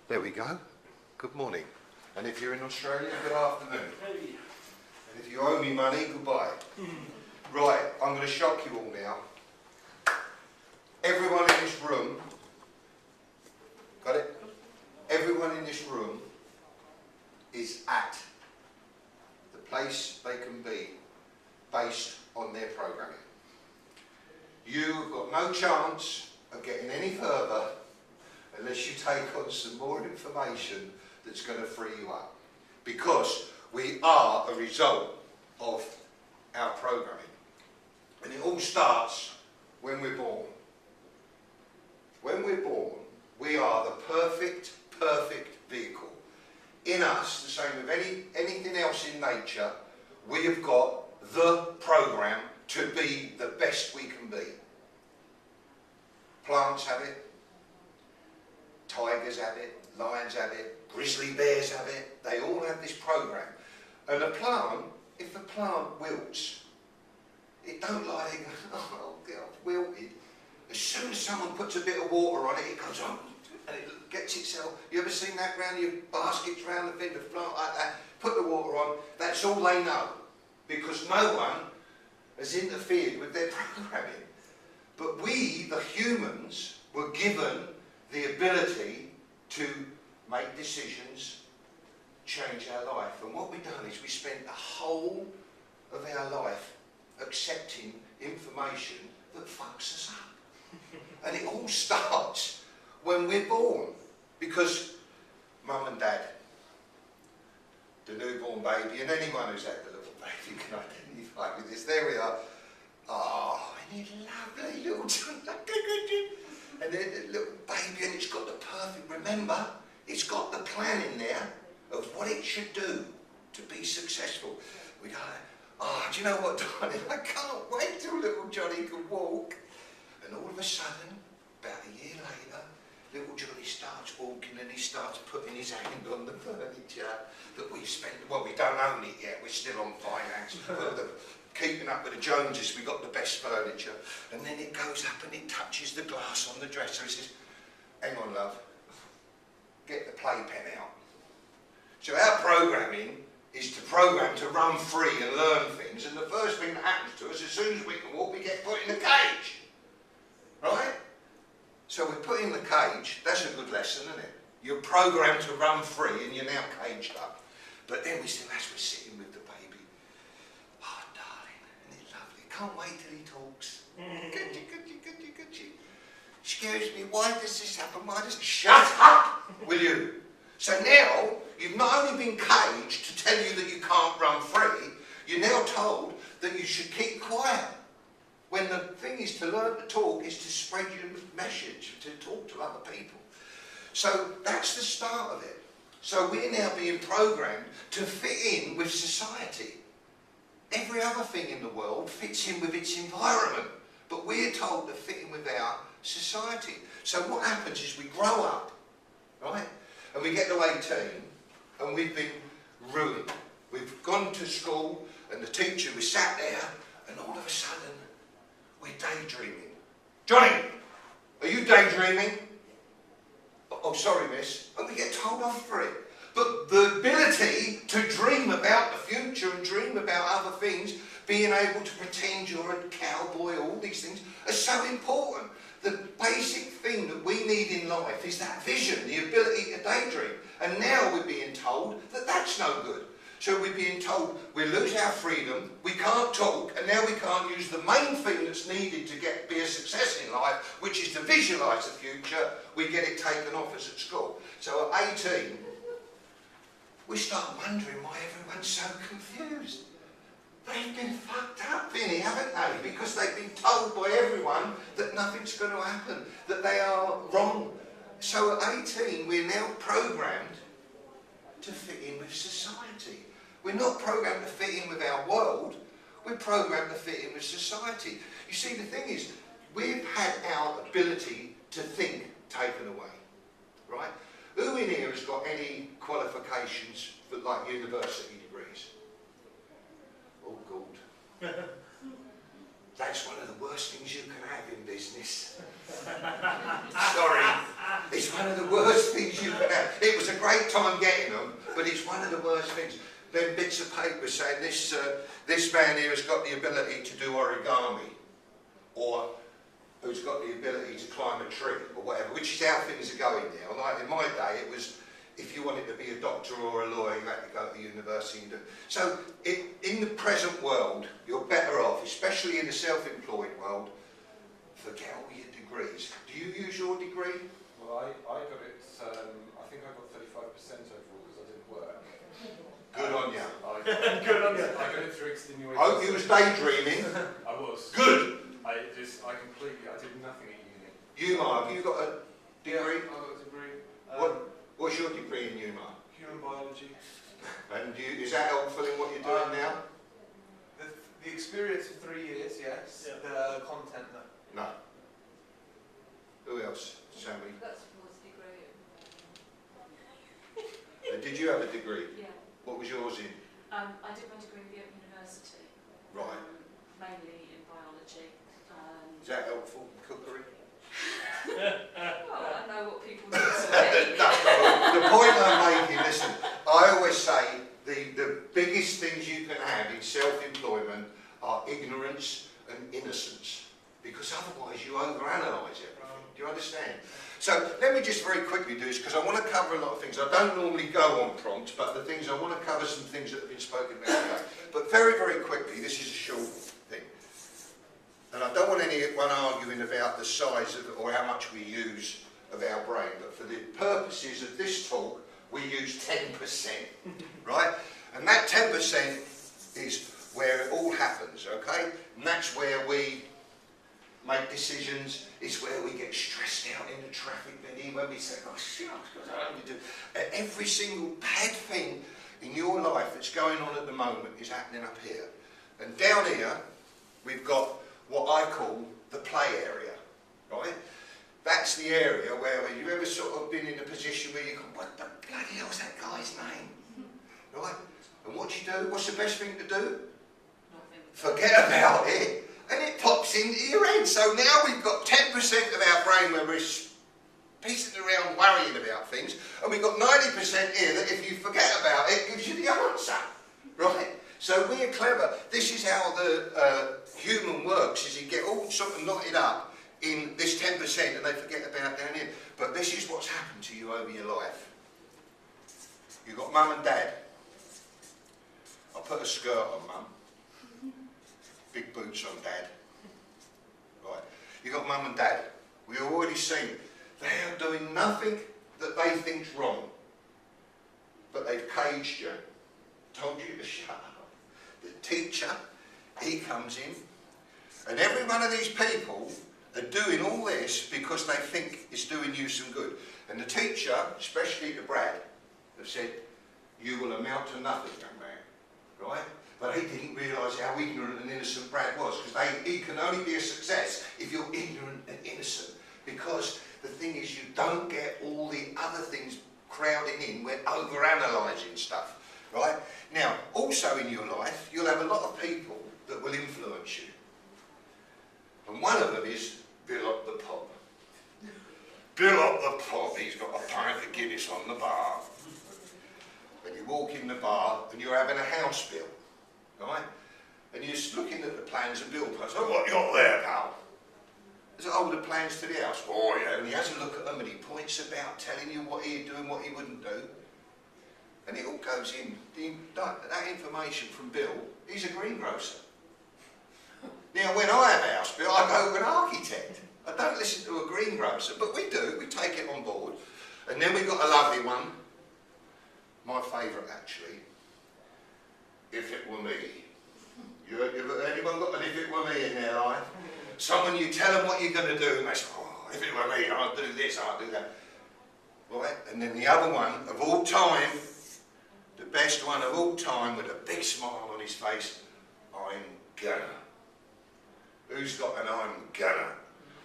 There we go. Good morning. And if you're in Australia, good afternoon. And if you owe me money, goodbye. Right, I'm going to shock you all now. Everyone in this room, got it? Everyone in this room is at the place they can be based on their programming. You've got no chance of getting any further unless you take on some more information that's going to free you up. Because we are a result of our programming. And it all starts when we're born. When we're born, we are the perfect vehicle. In us, the same with anything else in nature, we have got the program to be the best we can be. Plants have it, tigers have it, lions have it, grizzly bears have it. They all have this program. And a plant, if a plant wilts, it don't lie there going, oh God, I've wilted. As soon as someone puts a bit of water on it, it goes on and it gets itself. You ever seen that round your baskets round the bed of plant like that? Put the water on, that's all they know. Because no one has interfered with their programming. But we, the humans, were given the ability to make decisions, change our life. And what we've done is we spent the whole of our life accepting information that fucks us up. And it all starts when we're born. Because mum and dad, the newborn baby, and anyone who's had the little baby can identify with this. There we are. Oh, and it's lovely little and then the little baby, and it's got the perfect, remember, it's got the plan in there of what it should do to be successful. We go, oh, do you know what, darling, I can't wait till little Johnny can walk. And all of a sudden, about a year later, little Johnny starts walking and he starts putting his hand on the furniture that we spent, well, we don't own it yet, we're still on finance, but keeping up with the Joneses, we got the best furniture. And then it goes up and it touches the glass on the dresser. He says, hang on, love, get the playpen out. So our programming is to program to run free and learn things, and the first thing that happens to us, as soon as we can walk, we get put in the cage. Right? So we're put in the cage. That's a good lesson, isn't it? You're programmed to run free and you're now caged up. But then we still, as we're sitting with the baby, oh darling, isn't it lovely? Can't wait till he talks. Could you. Excuse me, why does this happen? Why does it? Shut up, will you? So now, you've not only been caged to tell you that you can't run free, you're now told that you should keep quiet. When the thing is to learn to talk is to spread your message, to talk to other people. So that's the start of it. So we're now being programmed to fit in with society. Every other thing in the world fits in with its environment, but we're told to fit in with our society. So what happens is we grow up, right? And we get to 18 and we've been ruined. We've gone to school and the teacher, we sat there and all of a sudden we're daydreaming. Johnny, are you daydreaming? Oh, sorry, miss. And we get told off for it. But the ability to dream about the future and dream about other things, being able to pretend you're a cowboy, all these things are so important. The basic thing that we need in life is that vision, the ability to daydream. And now we're being told that that's no good. So we're being told we lose our freedom, we can't talk, and now we can't use the main thing that's needed to be a success in life, which is to visualise the future. We get it taken off us at school. So at 18, we start wondering why everyone's so confused. They've been fucked up, Vinny, haven't they? Because they've been told by everyone that nothing's going to happen, that they are wrong. So at 18, we're now programmed to fit in with society. We're not programmed to fit in with our world, we're programmed to fit in with society. You see, the thing is, we've had our ability to think taken away, right? Who in here has got any qualifications for like university degrees? Oh God. That's one of the worst things you can have in business. Sorry. It's one of the worst things you can have. a great time getting them, but it's one of the worst things. Then bits of paper saying this man here has got the ability to do origami, or who's got the ability to climb a tree, or whatever, which is how things are going now. Like in my day, it was, if you wanted to be a doctor or a lawyer, you had to go to university and do. So in the present world, you're better off, especially in the self-employed world, forget all your degrees. Do you use your degree? Well, I got it, I think I got 35% overall because I didn't work. Good on you. Good on you. I got it through extenuating. Oh, you was daydreaming? I was. Good. I did nothing at uni. UMA, have you got a degree? Yeah, I got a degree. What's your degree in UMA? Human biology. And is that helpful in what you're doing now? The experience of 3 years, yes. Yeah. The content, no. No. Who else? Sammy? That's was a degree. Did you have a degree? Yeah. What was yours in? I did my degree at University. Right. Mainly in biology. Is that helpful? Cookery? Well, I know what people do to No, the point I'm making, listen, I always say the biggest things you can have in self-employment are ignorance and innocence, because otherwise you overanalyse it. Do you understand? So let me just very quickly do this, because I want to cover a lot of things. I don't normally go on prompt, but the things I want to cover some things that have been spoken about today. But very, very quickly, this is a short thing. And I don't want anyone arguing about the size of or how much we use of our brain, but for the purposes of this talk, we use 10%, right? And that 10% is where it all happens, okay? And that's where we make decisions. It's where we get stressed out in the traffic thingy, when we say, oh shit, I don't know what to do. Every single bad thing in your life that's going on at the moment is happening up here. And down here, we've got what I call the play area, right? That's the area where you've ever sort of been in a position where you go, what the bloody hell's that guy's name? Right? And what do you do? What's the best thing to do? Nothing. Forget about it. And it pops into your head. So now we've got 10% of our brain where we're piecing around worrying about things, and we've got 90% here that if you forget about it, gives you the answer. Right? So we're clever. This is how the human works, is you get all sort of knotted up in this 10% and they forget about down here. But this is what's happened to you over your life. You've got mum and dad. I'll put a skirt on mum. Big boots on dad. Right. You've got mum and dad. We've already seen they are doing nothing that they think's wrong. But they've caged you. Told you to shut up. The teacher, he comes in, and every one of these people are doing all this because they think it's doing you some good. And the teacher, especially to Brad, have said, you will amount to nothing, young man. Right? But he didn't realise how ignorant and innocent Brad was, because he can only be a success if you're ignorant and innocent. Because the thing is, you don't get all the other things crowding in. We're over-analysing stuff. Right? Now, also in your life, you'll have a lot of people that will influence you. And one of them is Bill up the pub. Bill up the pub, he's got a pint of Guinness on the bar. And you walk in the bar and you're having a house bill. Right? And you're just looking at the plans and bill plans. Oh, what you got there, pal? There's all the plans to the house. Oh, yeah. And he has a look at them and he points about telling you what he'd do and what he wouldn't do. And it all goes in. That information from Bill, he's a greengrocer. Now, when I have a house bill, I go to an architect. I don't listen to a greengrocer, but we do. We take it on board. And then we've got a lovely one. My favourite, actually. If it were me. Anyone got an if it were me in their life? Someone, you tell them what you're going to do, and they say, oh, if it were me, I'd do this, I'd do that. Right? And then the other one of all time, the best one of all time, with a big smile on his face, I'm gonna. Who's got an I'm gonna?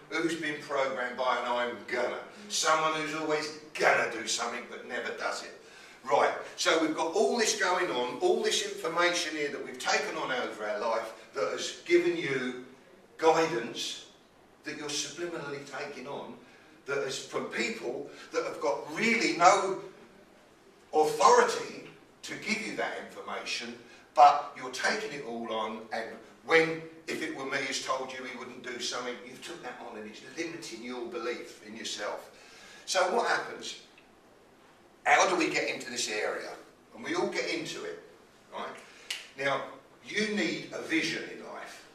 Who's been programmed by an I'm gonna? Someone who's always gonna do something but never does it. Right, so we've got all this going on, all this information here that we've taken on over our life that has given you guidance that you're subliminally taking on, that is from people that have got really no authority to give you that information, but you're taking it all on, and when, if it were me who's told you he wouldn't do something, you've took that on and it's limiting your belief in yourself. So what happens? How do we get into this area? And we all get into it, right? Now, you need a vision in life.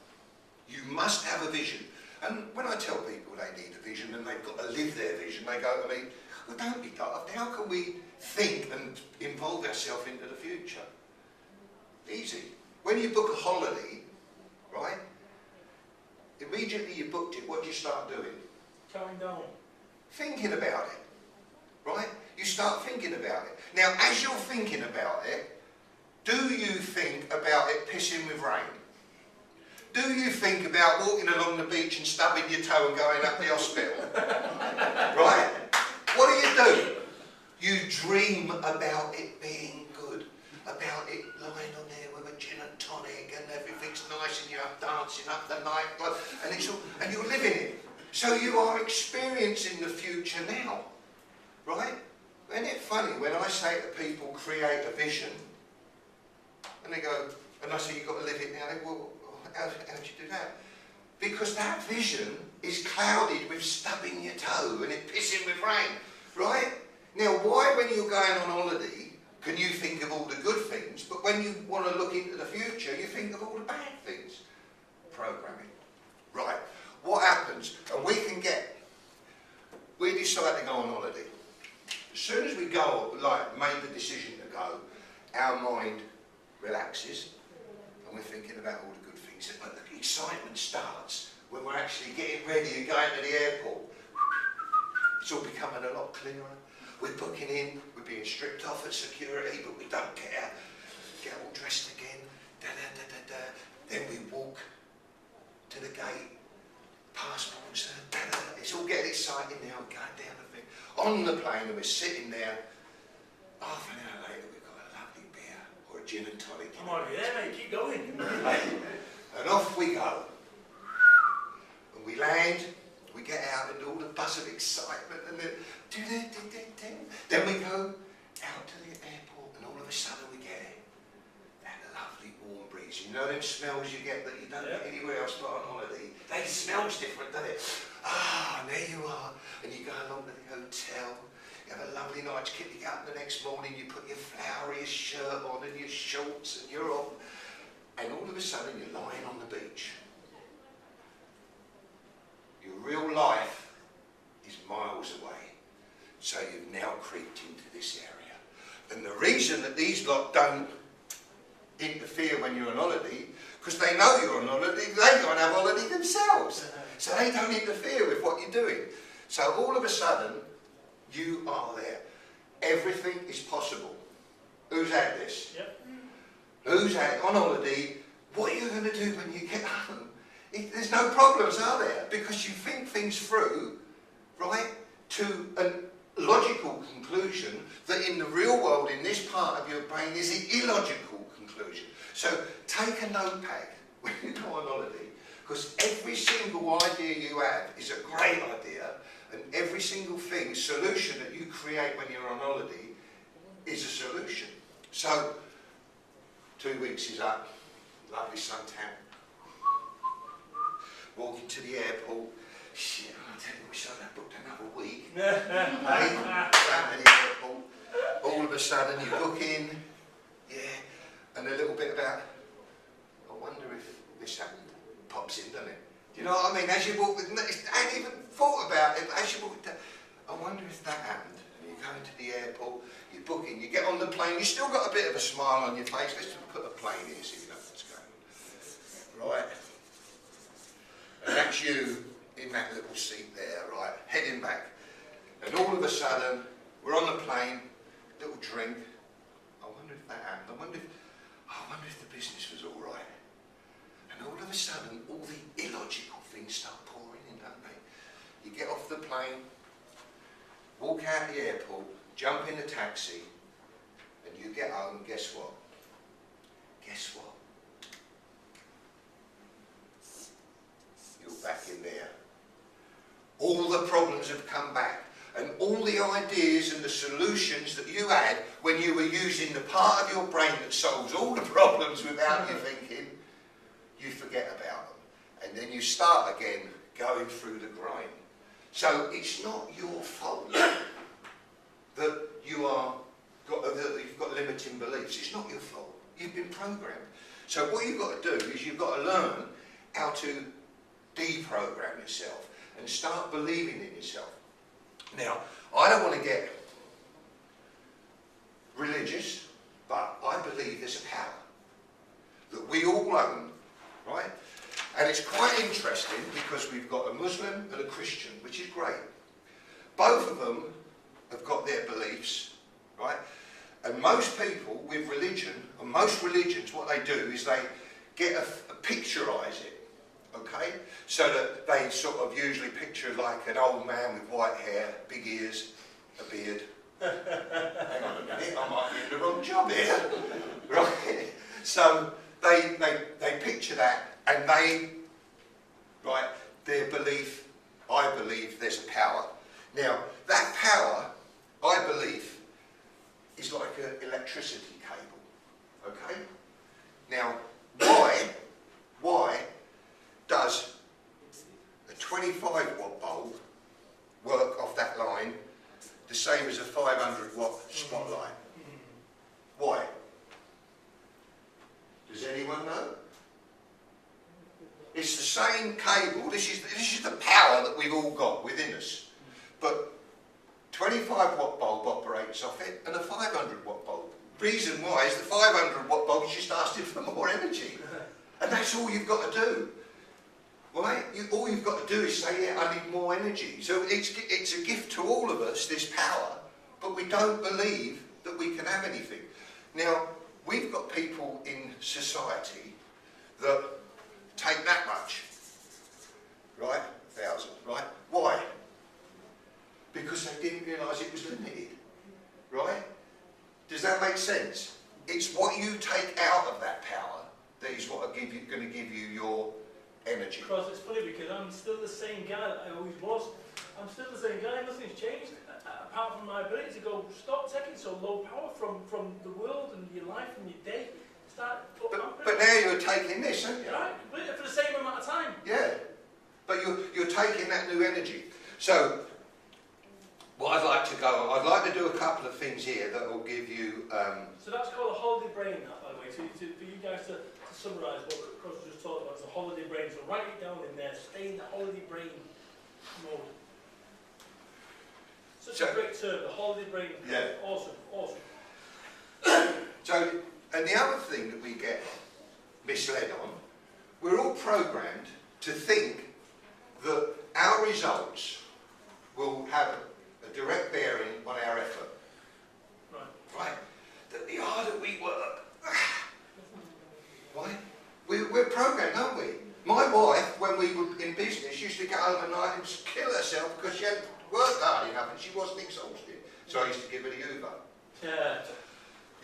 You must have a vision. And when I tell people they need a vision and they've got to live their vision, they go to me, well, don't be daft. How can we think and involve ourselves into the future? Easy. When you book a holiday, right, immediately you booked it, what do you start doing? Going down. Thinking about it, right? You start thinking about it. Now, as you're thinking about it, do you think about it pissing with rain? Do you think about walking along the beach and stubbing your toe and going up the hospital? Right? What do? You dream about it being good, about it lying on there with a gin and tonic and everything's nice and you're up dancing up the nightclub and it's all, and you're living it. So you are experiencing the future now, right? Isn't it funny when I say to people, create a vision, and they go, and I say, you've got to live it now. They go, well, how do you do that? Because that vision is clouded with stubbing your toe and it pissing with rain, right? Now, why, when you're going on holiday, can you think of all the good things, but when you want to look into the future, you think of all the bad things? Programming. Right. What happens? And we decide to go on holiday. As soon as we go, like, made the decision to go, our mind relaxes and we're thinking about all the good things. But the excitement starts when we're actually getting ready and going to the airport. It's all becoming a lot clearer. We're booking in, we're being stripped off at security, but we don't care. Get all dressed again. Da, da, da, da, da. Then we walk to the gate. Passports, da, da, da. It's all getting exciting now, going down the thing. On the plane, and we're sitting there. Half an hour later, we've got a lovely beer or a gin and tonic. I'm already there, mate. Keep going. And off we go. And we land, we get out and all the buzz of excitement and then we go out to the airport and all of a sudden we get that lovely warm breeze. You know them smells you get that you don't get anywhere else but on holiday? They smells different, don't it? Ah, and there you are. And you go along to the hotel. You have a lovely night's kip. You get up the next morning, you put your flowery shirt on and your shorts and you're off. And all of a sudden you're lying on the beach. Your real life is miles away. So you've now creeped into this area. And the reason that these lot don't interfere when you're on holiday, because they know you're on holiday, they go and have holiday themselves. So they don't interfere with what you're doing. So all of a sudden, you are there. Everything is possible. Who's had this? Yep. Who's had it on holiday? What are you going to do when you get home? There's no problems, are there? Because you think things through, right, to a logical conclusion that in the real world, in this part of your brain, is an illogical conclusion. So take a notepad when you go on holiday, because every single idea you have is a great idea, and every single thing, solution that you create when you're on holiday is a solution. So 2 weeks is up, lovely suntan. Walking to the airport, shit, I tell you, I wish I'd have booked another week. Down to the airport, all of a sudden you book in, and a little bit about, I wonder if this happened, pops in, doesn't it? Do you know what I mean? As you walk, I hadn't even thought about it, but as you walk down, I wonder if that happened. And you go into the airport, you book in, you get on the plane, you still got a bit of a smile on your face. Let's just put a plane here so you know what's going on. Right. And that's you in that little seat there, right, heading back. And all of a sudden, we're on the plane, little drink. I wonder if that happened. I wonder if the business was all right. And all of a sudden, all the illogical things start pouring in, don't they? You get off the plane, walk out the airport, jump in the taxi, and you get home, and guess what? Guess what? You're back in there. All the problems have come back. and all the ideas and the solutions that you had when you were using the part of your brain that solves all the problems without you thinking, you forget about them. And then you start again going through the grind. So it's not your fault that you've got limiting beliefs. It's not your fault. You've been programmed. So what you've got to do is you've got to learn how to deprogram yourself and start believing in yourself. Now, I don't want to get religious, but I believe there's a power that we all own, right? And it's quite interesting because we've got a Muslim and a Christian, which is great. Both of them have got their beliefs, right? And most people with religion, and most religions, what they do is they get a picturise it, okay? So that they sort of usually picture like an old man with white hair, big ears, a beard. Hang on a minute, I might be in the wrong job here, right? So they picture that, and their belief, I believe there's a power. Now, that power, I believe, is like an electricity cable, okay? Now, why does a 25-watt bulb work off that line the same as a 500-watt spotlight? Why? Does anyone know? It's the same cable. This is the power that we've all got within us. But 25-watt bulb operates off it, and a 500-watt bulb. Reason why is the 500-watt bulb is just asking for more energy, and that's all you've got to do. Right? All you've got to do is say, yeah, I need more energy. So it's a gift to all of us, this power, but we don't believe that we can have anything. Now, we've got people in society that take that much, right? 1,000, right? Why? Because they didn't realise it was limited, right? Does that make sense? It's what you take out of that power that is what going to give you your energy. Croz, it's funny because I'm still the same guy that I always was. I'm still the same guy, nothing's changed. Apart from my ability to go, stop taking so low power from the world and your life and your day. But now you're taking this, aren't you? Right, completely, for the same amount of time. Yeah, but you're taking that new energy. So, what I'd like to do a couple of things here that will give you... So that's called a holiday brain, by the way. So for you guys to summarise what Croz just talked about, it's a holiday brain. So write it down in there, stay in the holiday brain mode. Such a great term, the holiday brain. Yeah. Awesome, awesome. So, and the other thing that we get misled on, we're all programmed to think that our results will have a direct bearing on our effort. Right? That the harder we work, right? We're programmed, aren't we? My wife, when we were in business, used to get home at night and just kill herself because she hadn't worked hard enough and she wasn't exhausted. So I used to give her the Uber. Yeah.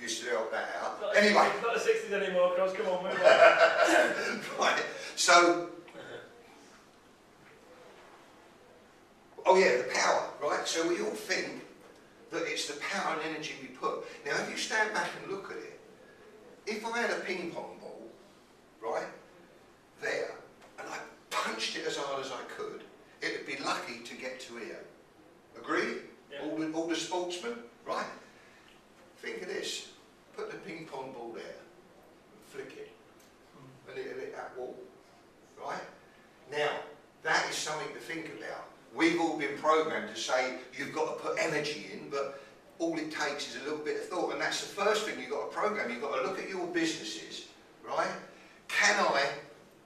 Used to help that out. Not Anyway. Not the 60s anymore, Croz, come on, move on. Right, so... Oh yeah, the power, right? So we all think that it's the power and energy we put. Now if you stand back and look at it, if I had a ping pong ball, right, there, and I punched it as hard as I could, it would be lucky to get to here. Agree? Yeah. All the sportsmen, right? Think of this, put the ping pong ball there, and flick it, and it'll hit that wall, right? Now, that is something to think about. We've all been programmed to say you've got to put energy in, but all it takes is a little bit of thought, and that's the first thing you've got to program. You've got to look at your businesses, right? Can I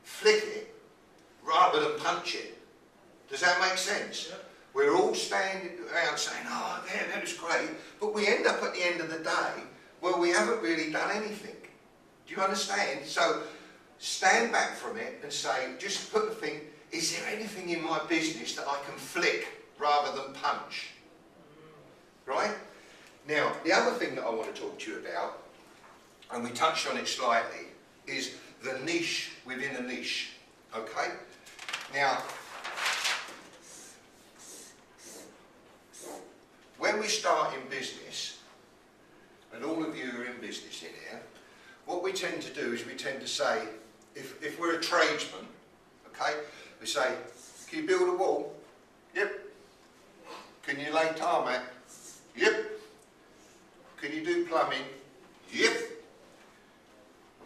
flick it rather than punch it? Does that make sense? Yeah. We're all standing around saying, oh, yeah, that was great, but we end up at the end of the day where we haven't really done anything. Do you understand? So stand back from it and say, just put the thing, is there anything in my business that I can flick rather than punch? Right? Now, the other thing that I want to talk to you about, and we touched on it slightly, is the niche within a niche. Okay? Now, when we start in business, and all of you are in business in here, what we tend to do is we tend to say, if we're a tradesman, okay, we say, can you build a wall? Yep. Can you lay tarmac? Yep. Can you do plumbing? Yep.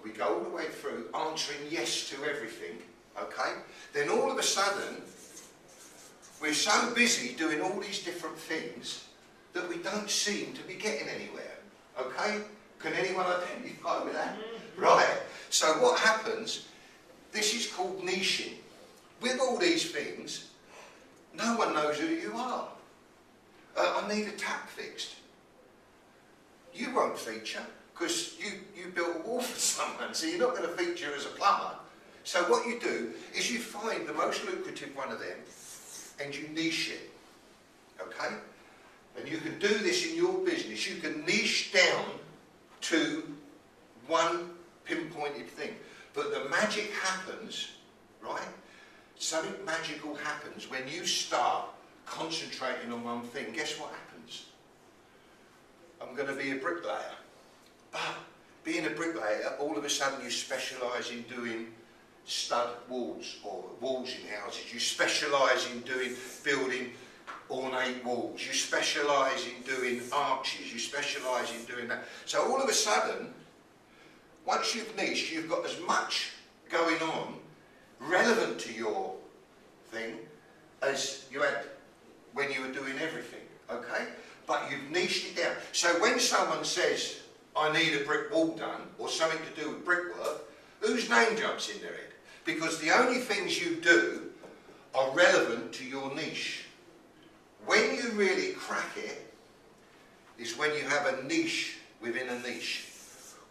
We go all the way through answering yes to everything, okay? Then all of a sudden, we're so busy doing all these different things that we don't seem to be getting anywhere, okay? Can anyone identify with that? Right. So what happens, this is called niching. With all these things, no one knows who you are. I need a tap fixed. You won't feature because you built a wall for someone, so you're not going to feature as a plumber. So what you do is you find the most lucrative one of them and you niche it, okay? And you can do this in your business. You can niche down to one pinpointed thing. But the magic happens, right? Something magical happens when you start concentrating on one thing. Guess what happens? I'm going to be a bricklayer. But being a bricklayer, all of a sudden you specialise in doing stud walls or walls in houses. You specialise in building ornate walls. You specialise in doing arches. You specialise in doing that. So all of a sudden, once you've niched, you've got as much going on relevant to your thing as you had when you were doing everything, okay? But you've niched it down. So when someone says, I need a brick wall done, or something to do with brickwork, whose name jumps in their head? Because the only things you do are relevant to your niche. When you really crack it, is when you have a niche within a niche.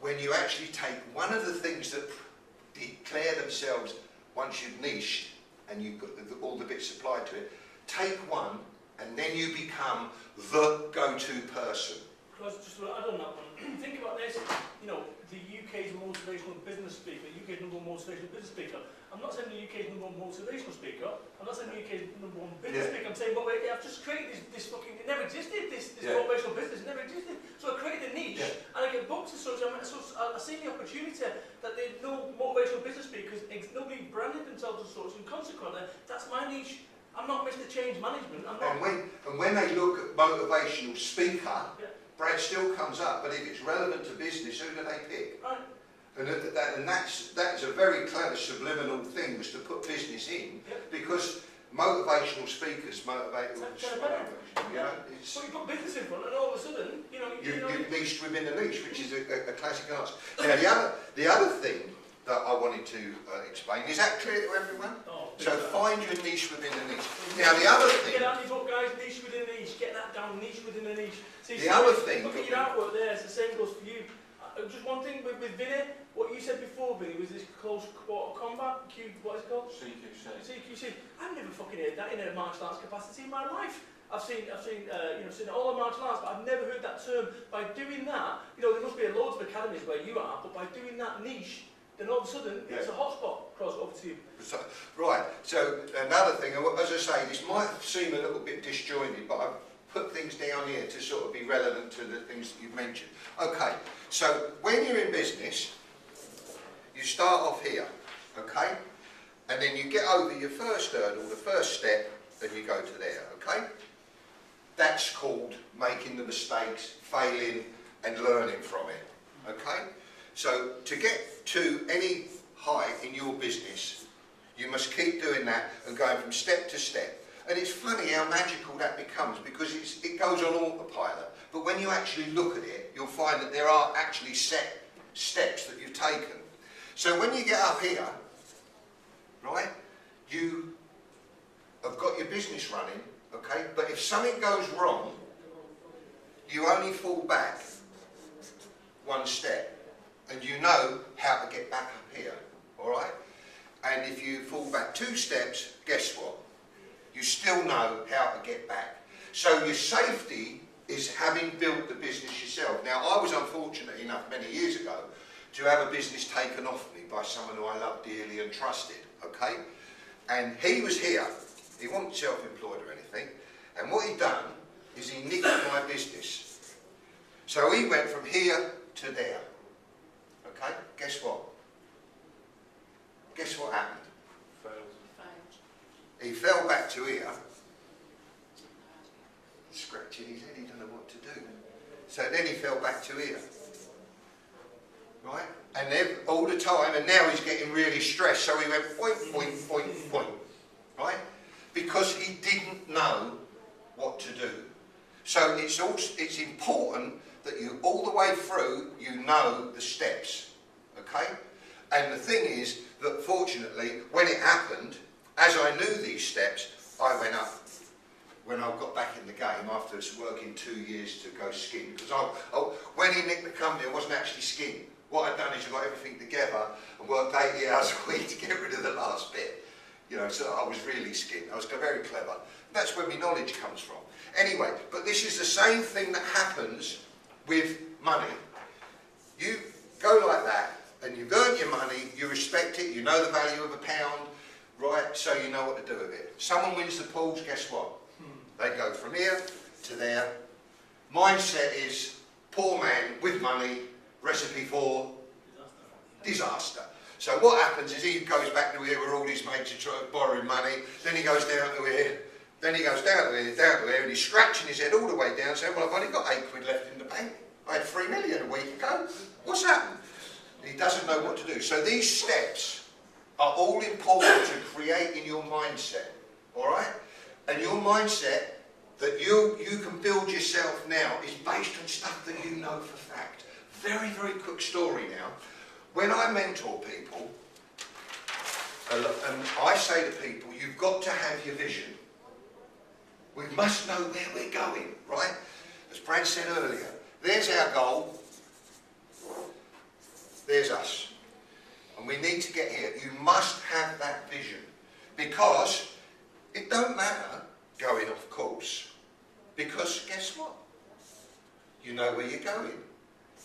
When you actually take one of the things that declare themselves once you've niched and you've got all the bits applied to it, take one and then you become the go-to person. Croz, just to add on that one, think about this, you know, the UK's motivational business speaker, UK's number one motivational business speaker. I'm not saying the UK's number one motivational speaker, I'm not saying the UK's number one business speaker, I'm saying, well, wait, I've just created this fucking, it never existed, this motivational business, it never existed. So I created a niche, and I get booked as such, I see the opportunity that there's no motivational business speakers, nobody branded themselves as such, and consequently, that's my niche. I'm not Mr. Change Management, I'm not... And when they look at motivational speaker, Brad still comes up, but if it's relevant to business, who do they pick? Right. And that's a very clever subliminal thing, was to put business in, because motivational speakers motivate all you know, it's, well, you put business in front and all of a sudden, you've niched within the niche, which is a classic answer. Now the other thing that I wanted to explain, is that clear to everyone? So find your niche within the niche. Now the other thing... Get out your book, guys, niche within a niche, get that down, niche within a niche. See, the other thing... Look at your artwork there, it's the same goes for you. Just one thing with Vinny, what you said before, Vinny, was this close quarter combat, what is it called? CQC. I've never fucking heard that in a martial arts capacity in my life. I've seen all the martial arts, but I've never heard that term. By doing that, there must be loads of academies where you are, but by doing that niche, then all of a sudden, it's a hotspot. Cross, over to you. Right, so another thing, as I say, this might seem a little bit disjointed, but I've put things down here to sort of be relevant to the things that you've mentioned. Okay, so when you're in business, you start off here, okay? And then you get over your first hurdle, the first step, and you go to there, okay? That's called making the mistakes, failing, and learning from it, okay? So to get to any height in your business, you must keep doing that and going from step to step. And it's funny how magical that becomes, because it goes on autopilot. But when you actually look at it, you'll find that there are actually set steps that you've taken. So when you get up here, right, you have got your business running, okay? But if something goes wrong, you only fall back one step. And you know how to get back up here, all right? And if you fall back 2 steps, guess what? You still know how to get back. So your safety is having built the business yourself. Now, I was unfortunate enough many years ago to have a business taken off me by someone who I loved dearly and trusted, okay? And he was here. He wasn't self-employed or anything. And what he'd done is he nicked my business. So he went from here to there. Okay, guess what? Guess what happened? He fell back to here, scratching his head, he didn't know what to do. So then he fell back to here. Right? And then all the time, and now he's getting really stressed, so he went point, point, point, point. Right? Because he didn't know what to do. So it's important that you, all the way through, you know the steps. Okay? And the thing is that fortunately, when it happened, as I knew these steps, I went up. When I got back in the game after working 2 years to go skin, because when he nicked the company, I wasn't actually skin. What I'd done is I got everything together and worked 80 hours a week to get rid of the last bit. You know, so I was really skin. I was very clever. That's where my knowledge comes from. Anyway, but this is the same thing that happens with money. You go like that, and you've earned your money, you respect it, you know the value of a pound, right, so you know what to do with it. Someone wins the pools, guess what? They go from here to there. Mindset is poor man with money, recipe for disaster. So what happens is he goes back to here where all his mates are borrowing money, then he goes down to here, then he goes down to here, and he's scratching his head all the way down, saying, well, I've only got £8 left in the bank. I had 3 million a week ago. What's happened? He doesn't know what to do. So these steps are all important to create in your mindset, all right? And your mindset that you can build yourself now is based on stuff that you know for fact. Very, very quick story now. When I mentor people, and I say to people, you've got to have your vision. We must know where we're going, right? As Brad said earlier, there's our goal. There's us. And we need to get here. You must have that vision. Because it don't matter going off course. Because guess what? You know where you're going.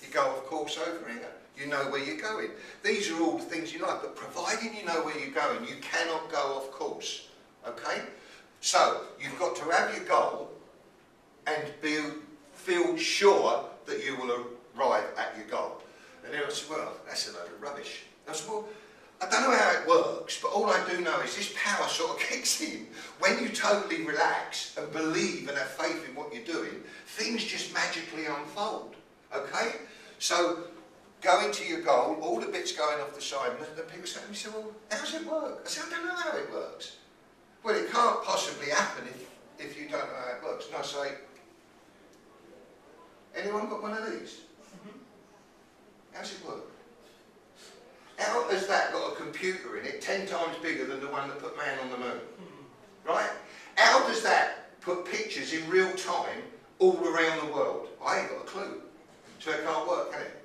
You go off course over here. You know where you're going. These are all the things you like. But providing you know where you're going, you cannot go off course. Okay? So, you've got to have your goal and feel sure that you will arrive at your goal. And then I said, well, that's a load of rubbish. I said, well, I don't know how it works, but all I do know is this power sort of kicks in. When you totally relax and believe and have faith in what you're doing, things just magically unfold. Okay? So, going to your goal, all the bits going off the side, and the people say to me, well, how does it work? I said, I don't know how it works. Well, it can't possibly happen if you don't know how it works. And I say, anyone got one of these? How's it work? How has that got a computer in it 10 times bigger than the one that put man on the moon? Right? How does that put pictures in real time all around the world? I ain't got a clue. So it can't work, can it?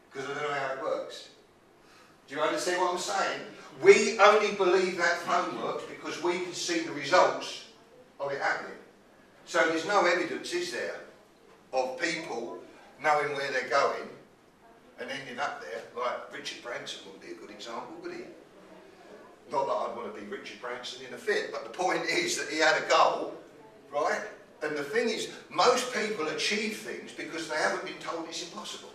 Because I don't know how it works. Do you understand what I'm saying? We only believe that phone works because we can see the results of it happening. So there's no evidence, is there, of people knowing where they're going and ending up there. Like Richard Branson would be a good example, would he? Not that I'd want to be Richard Branson in a fit, but the point is that he had a goal, right? And the thing is, most people achieve things because they haven't been told it's impossible.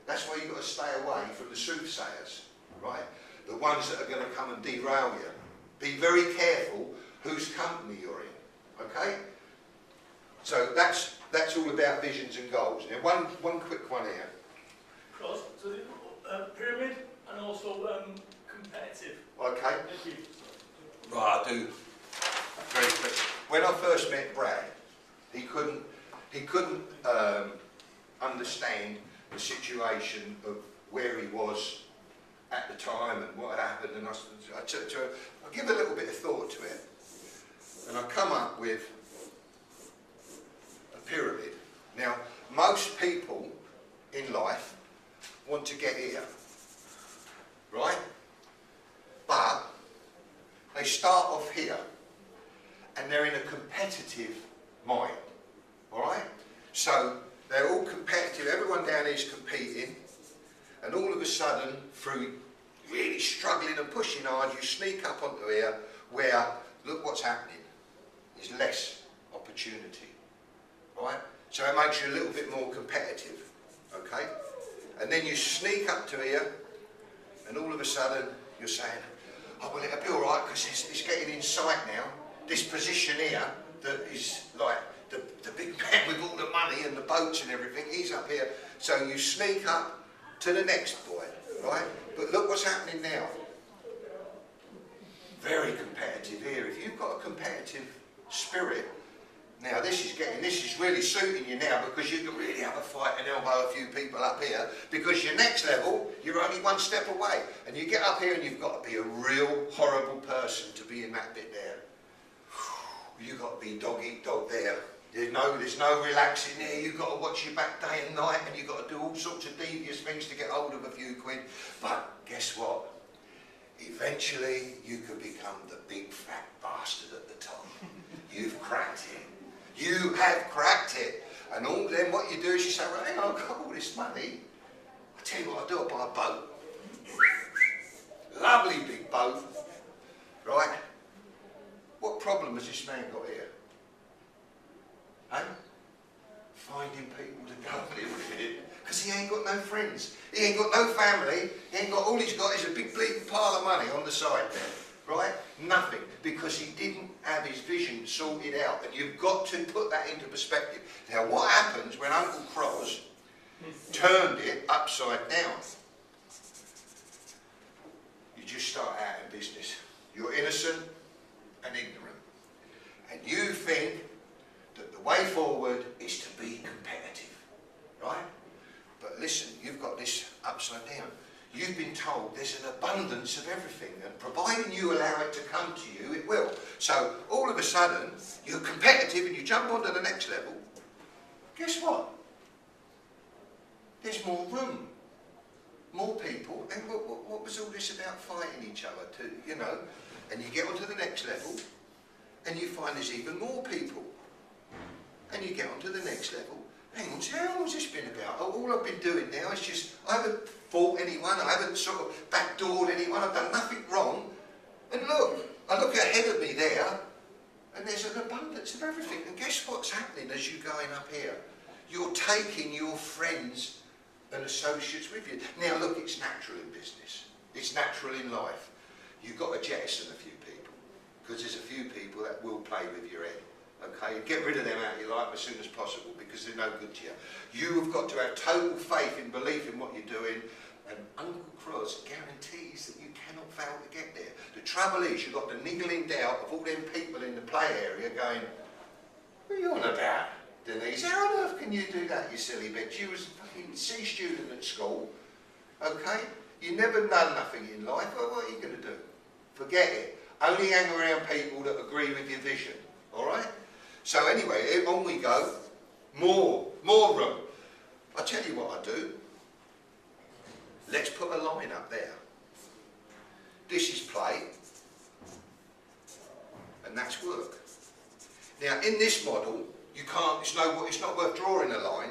That's why you've got to stay away from the soothsayers, right? The ones that are going to come and derail you. Be very careful whose company you're in, okay? So that's all about visions and goals. Now, one quick one here. Croz, so the pyramid and also competitive. Okay. Thank you. Right, I do. Very quick. When I first met Brad, he couldn't understand the situation of where he was at the time and what had happened, and I give a little bit of thought to it, and I come up with a pyramid. Now, most people in life want to get here, right? But they start off here, and they're in a competitive mind, all right? So they're all competitive, everyone down here is competing, and all of a sudden, through really struggling and pushing hard, you sneak up onto here where, look what's happening, there's less opportunity. right? So it makes you a little bit more competitive, okay? And then you sneak up to here, and all of a sudden you're saying, oh well, it'll be all right because it's getting in sight now. This position here that is like the big man with all the money and the boats and everything, he's up here. So you sneak up to the next boy, right? But look what's happening now. Very competitive here. If you've got a competitive spirit, now this is really suiting you now because you can really have a fight and elbow a few people up here because your next level, you're only one step away. And you get up here and you've got to be a real horrible person to be in that bit there. You've got to be dog eat dog there. There's no relaxing there. You've got to watch your back day and night and you've got to do all sorts of devious things to get hold of a few quid. But guess what? Eventually you can become the big fat bastard at the top. You've cracked it. You have cracked it. And all then what you do is you say, well, hang on, I've got all this money. I tell you what I'll do, I'll buy a boat. Lovely big boat. Right? What problem has this man got here? Hey? Finding people to go and live with him. Because he ain't got no friends. He ain't got no family. He ain't got, all he's got is a big bleeding pile of money on the side there. Right? Nothing. Because he didn't have his vision sorted out. And you've got to put that into perspective. Now what happens when Uncle Croz turned it upside down? You just start out in business. You're innocent and ignorant. And you think that the way forward is to be competitive. Right? But listen, you've got this upside down. You've been told there's an abundance of everything, and providing you allow it to come to you, it will. So all of a sudden, you're competitive and you jump onto the next level. Guess what? There's more room, more people, and what was all this about fighting each other to, you know? And you get onto the next level, and you find there's even more people. And you get onto the next level. Hang on, so how long has this been about? Oh, all I've been doing now is just, I haven't fought anyone, I haven't sort of backdoored anyone, I've done nothing wrong. And look, I look ahead of me there, and there's an abundance of everything. And guess what's happening as you're going up here? You're taking your friends and associates with you. Now look, it's natural in business. It's natural in life. You've got to jettison a few people, because there's a few people that will play with your head. Okay, and get rid of them out of your life as soon as possible because they're no good to you. You've got to have total faith and belief in what you're doing, and Uncle Croz guarantees that you cannot fail to get there. The trouble is you've got the niggling doubt of all them people in the play area going, what are you on about, Denise? How on earth can you do that, you silly bitch? You was a fucking C student at school, okay? You never done nothing in life. Well, what are you going to do? Forget it. Only hang around people that agree with your vision, all right? So anyway, on we go. More room. I'll tell you what I do. Let's put a line up there. This is play, and that's work. Now, in this model, you can't. It's not worth drawing a line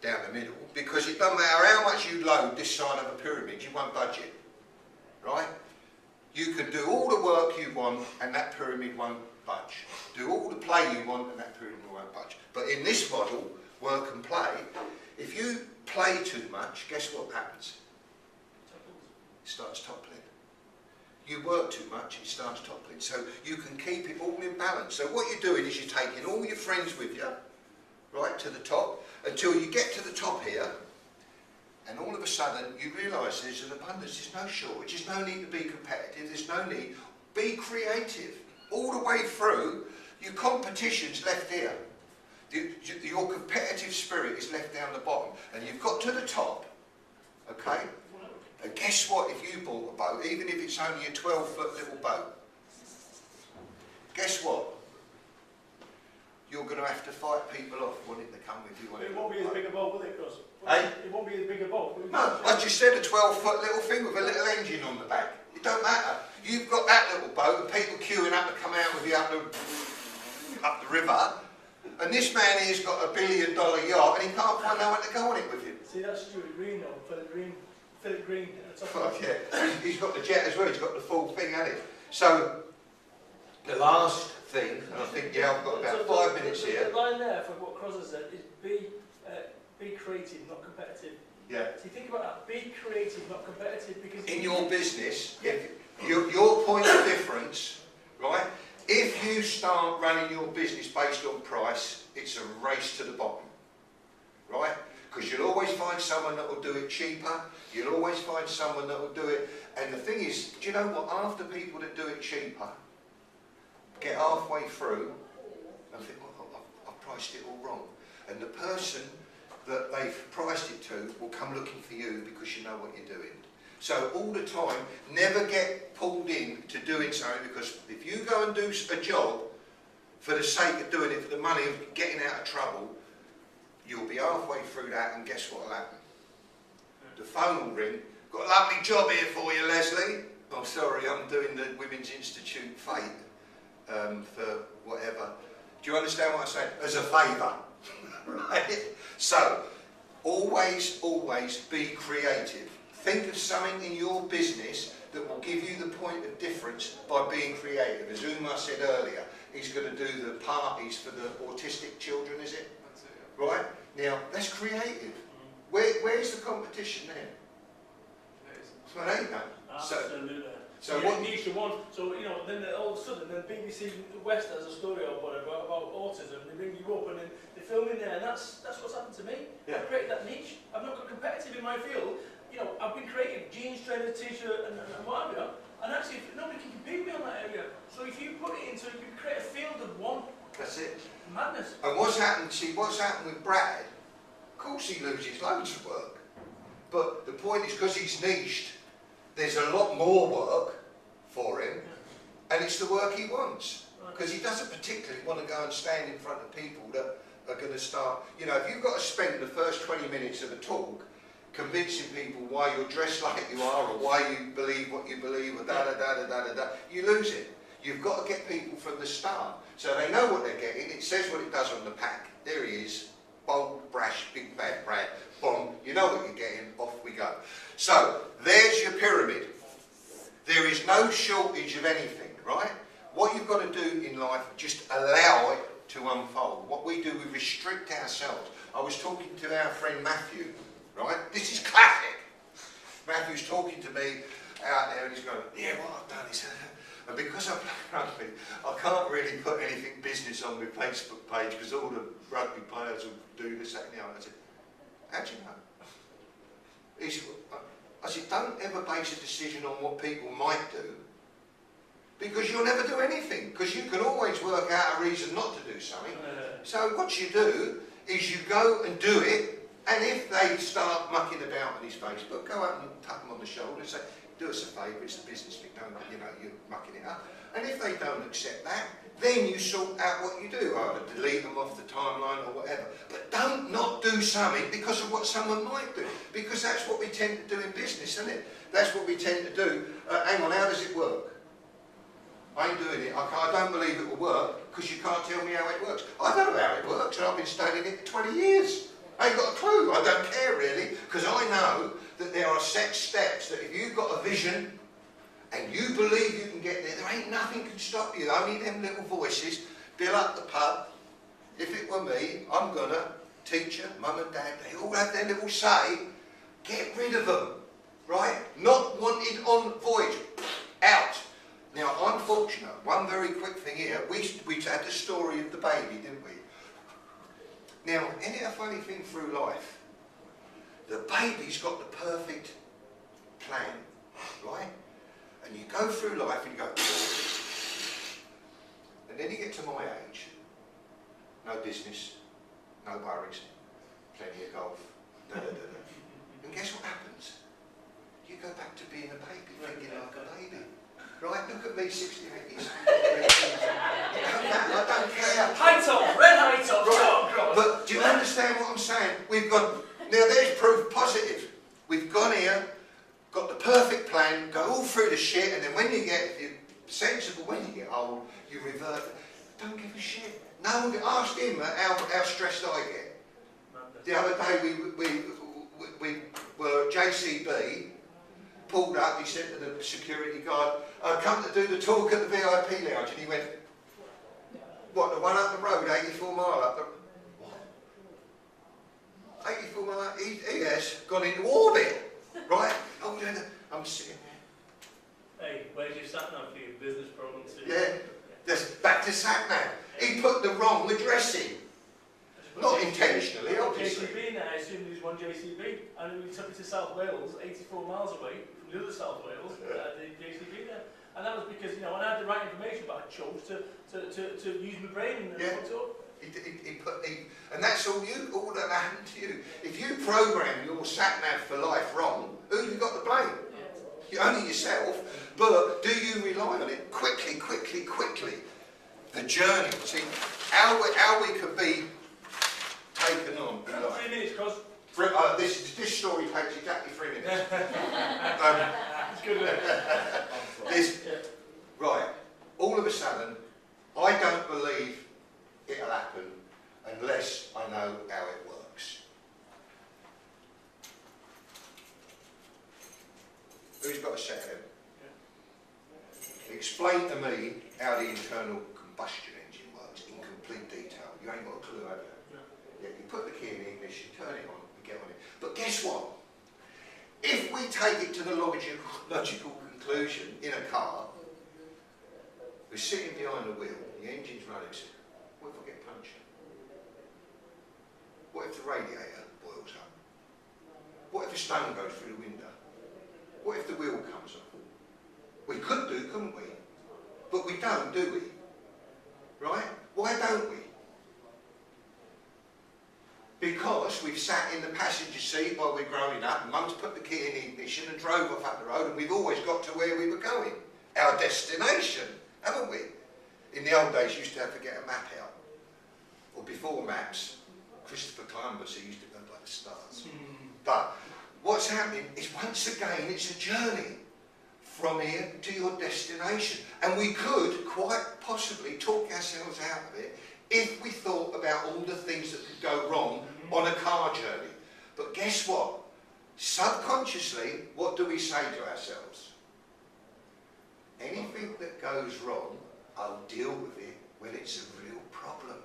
down the middle because it doesn't matter how much you load this side of a pyramid, you won't budge it, right? You can do all the work you want, and that pyramid won't budge. Do all the play you want and that pyramid won't budge. But in this model, work and play, if you play too much, guess what happens? It starts toppling. You work too much, it starts toppling. So you can keep it all in balance. So what you're doing is you're taking all your friends with you, right, to the top, until you get to the top here, and all of a sudden you realise there's an abundance, there's no shortage, there's no need to be competitive, there's no need. Be creative. All the way through, your competition's left here. Your competitive spirit is left down the bottom. And you've got to the top, okay? And guess what, if you bought a boat, even if it's only a 12-foot little boat, guess what? You're going to have to fight people off wanting to come with you. It won't be as big a boat, will it, Croz? Hey? It won't be as big a boat. No, I just said a 12-foot little thing with a little engine on the back. It don't matter. You've got that little boat and people queuing up to come out with you up the river, and this man here's got $1 billion yacht and he can't find no one to go on it with him. See, that's Stuart Green though, Philip Green. Fuck yeah. He's got the jet as well, he's got the full thing, hasn't he? So, The last thing, and I think, yeah, I've got about 5 minutes here. The line there for what Croz has said is be creative, not competitive. Yeah. So you think about that, be creative, not competitive, because In your business, if your point of difference, right? If you start running your business based on price, it's a race to the bottom, right? Because you'll always find someone that will do it cheaper. You'll always find someone that will do it. And the thing is, do you know what? After people that do it cheaper get halfway through and think, well, I've priced it all wrong. And the person that they've priced it to will come looking for you because you know what you're doing. So all the time, never get pulled in to doing something, because if you go and do a job for the sake of doing it, for the money of getting out of trouble, you'll be halfway through that, and guess what will happen? The phone will ring. Got a lovely job here for you, Leslie. Oh, sorry, I'm doing the Women's Institute fate for whatever. Do you understand what I'm saying? As a favour, right? So, always be creative. Think of something in your business that will give you the point of difference by being creative. As Umar said earlier, he's going to do the parties for the autistic children, is it? That's it, yeah. Right? Now, that's creative. Where's the competition there? Well, it ain't none. Absolutely. So you what? niche one. So then all of a sudden, then BBC West has a story or whatever about autism. They bring you up and then they film in there, and that's what's happened to me. Yeah. I've created that niche. I've not got competitive in my field. I've been creative, jeans, trainer, t-shirt, and what have you. And actually, nobody can compete with me on that area. So if you put it into, you create a field of one. That's it. Madness. And what's happened with Brad, of course he loses loads of work. But the point is, because he's niched, there's a lot more work for him, and it's the work he wants. Because he doesn't particularly want to go and stand in front of people that are going to start, if you've got to spend the first 20 minutes of a talk convincing people why you're dressed like you are, or why you believe what you believe, or da-da-da-da-da-da, you lose it. You've got to get people from the start, so they know what they're getting. It says what it does on the pack. There he is, bold, brash, big bad Brad. Boom, you know what you're getting, off we go. So, there's your pyramid. There is no shortage of anything, right? What you've got to do in life, just allow it to unfold. What we do, we restrict ourselves. I was talking to our friend Matthew, right? This is classic. Matthew's talking to me out there and he's going, yeah, what I've done is, and because I play rugby, I can't really put anything business on my Facebook page because all the rugby players will do this, that and the other. I said, how do you know? He said, I said, don't ever base a decision on what people might do, because you'll never do anything, because you can always work out a reason not to do something. So what you do is you go and do it, and if they start mucking about on his Facebook, go up and tap them on the shoulder and say, do us a favour, it's a business thing, you're mucking it up. And if they don't accept that, then you sort out what you do, either delete them off the timeline or whatever. But don't not do something because of what someone might do, because that's what we tend to do in business, isn't it? That's what we tend to do. Hang on, how does it work? I ain't doing it. I don't believe it will work because you can't tell me how it works. I don't know how it works, and I've been studying it for 20 years. I ain't got a clue. I don't care really, because I know that there are set steps that if you've got a vision and you believe you can get there, there ain't nothing can stop you. Only them little voices. Bill up the pub. If it were me, I'm gonna, teacher, mum and dad, they all have their little say. Get rid of them, right? Not wanted on voyage. Out. Now, I'm fortunate. One very quick thing here. We had the story of the baby, didn't we? Now, isn't it a funny thing through life? The baby's got the perfect plan, right? And you go through life and you go, and then you get to my age, no business, no worries, plenty of golf, da-da-da-da. And guess what happens? You go back to being a baby, thinking like a baby. Right, look at me, 68 years old. I don't care. High top, red high top, right. But do you understand what I'm saying? We've got, now there's proof positive. We've gone here, got the perfect plan, go all through the shit, and then when you get, if you're sensible, when you get old, you revert. Don't give a shit. No one asked him how stressed I get. The other day we were at JCB, pulled up, he said to the security guard, come to do the talk at the VIP lounge. And he went, what, the one up the road, 84 mile up the... What? 84 mile, he has gone into orbit, right? I'm sitting there. Hey, where's your sat nav for your business program too? Yeah, that's back to sat nav. He put the wrong address in. Not intentionally, obviously. JCB now, I assume there's one JCB, and we took it to South Wales, 84 miles away from the other South Wales, the JCB there. And that was because, you know, when I had the right information, but I chose to use my brain and put it up. And that's all that happened to you. If you program your sat nav for life wrong, who have you got to blame? Yeah. Only yourself. But do you rely on it? Quickly. The journey. See, how we could be taken on. 3 minutes, Croz. This story takes exactly 3 minutes. It's good. Right. All of a sudden, I don't believe it'll happen unless I know how it works. Who's got a set of them? Explain to me how the internal combustion engine works in complete detail. You ain't got a clue, have you? No. Yeah, you put the key in the ignition, turn it on, and get on it. But guess what? If we take it to the logical conclusion in a car, we're sitting behind the wheel, the engine's running, what if I get punctured? What if the radiator boils up? What if a stone goes through the window? What if the wheel comes off? We could do, couldn't we? But we don't, do we? Right? Why don't we? Because we've sat in the passenger seat while we're growing up, and Mum's put the key in the ignition and drove off up the road, and we've always got to where we were going. Our destination, haven't we? In the old days, you used to have to get a map out. Or before maps, Christopher Columbus, he used to go by the stars. But what's happening is, once again, it's a journey from here to your destination. And we could quite possibly talk ourselves out of it if we thought about all the things that could go wrong on a car journey. But guess what? Subconsciously, what do we say to ourselves? Anything that goes wrong, I'll deal with it when it's a real problem.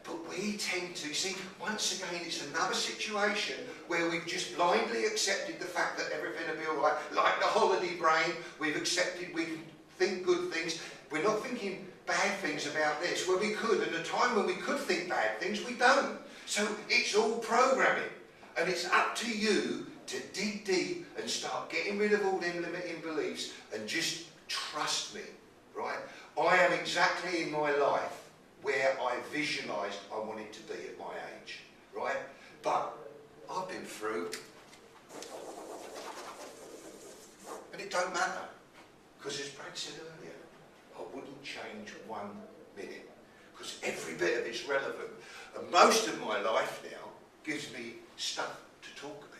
But we tend to, see, once again, it's another situation where we've just blindly accepted the fact that everything will be all right. Like the holiday brain, we've accepted we can think good things. We're not thinking bad things about this, where we could. And the time when we could think bad things, we don't. So it's all programming. And it's up to you to dig deep and start getting rid of all them limiting beliefs and just trust me, right? I am exactly in my life where I visualised I wanted to be at my age, right? But I've been through, and it don't matter, because as Brad said earlier, I wouldn't change 1 minute, because every bit of it's relevant, and most of my life now gives me stuff to talk about.